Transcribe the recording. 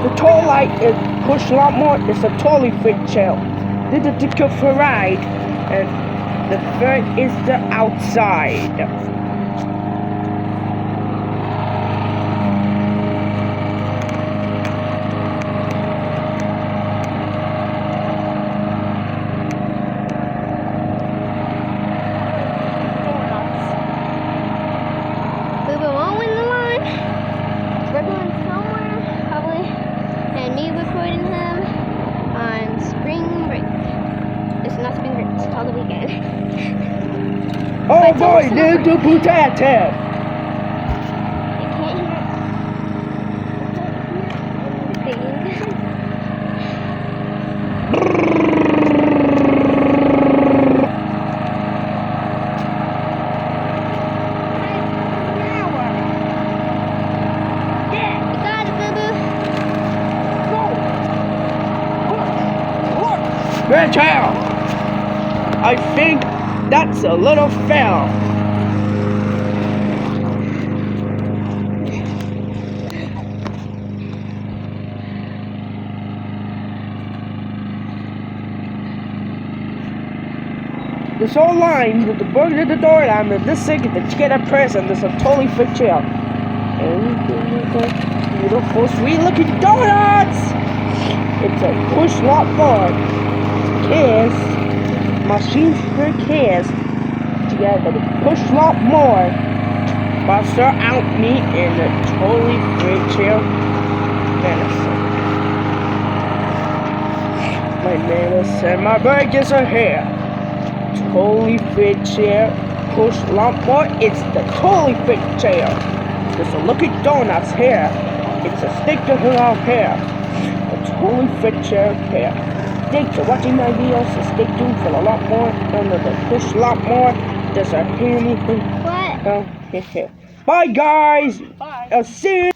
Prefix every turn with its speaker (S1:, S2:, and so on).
S1: The tall light is push a lot more. It's a totally fit chair. The ticket for ride, and the third is the outside.
S2: All the weekend.
S1: Oh boy, little potato! Good job! I think that's a little fail. This whole line with the burger at the door and this second to get a present. This is a totally fit chair. And beautiful, sweet looking donuts! It's a push lot board. Kiss. Machines for kids together to push a lot more. Buster out me in a totally great chair venison. My manners and my burgers are here. Totally fit chair, push a lot more. It's the totally fit chair. There's a look at donuts here. It's a stick to her off here. A totally fit chair here. Thanks for watching my videos, so stay tuned for a lot more, and the push a lot more. Does I hear anything?
S2: What?
S1: Oh, here. Bye guys!
S2: Bye.
S1: I'll see you.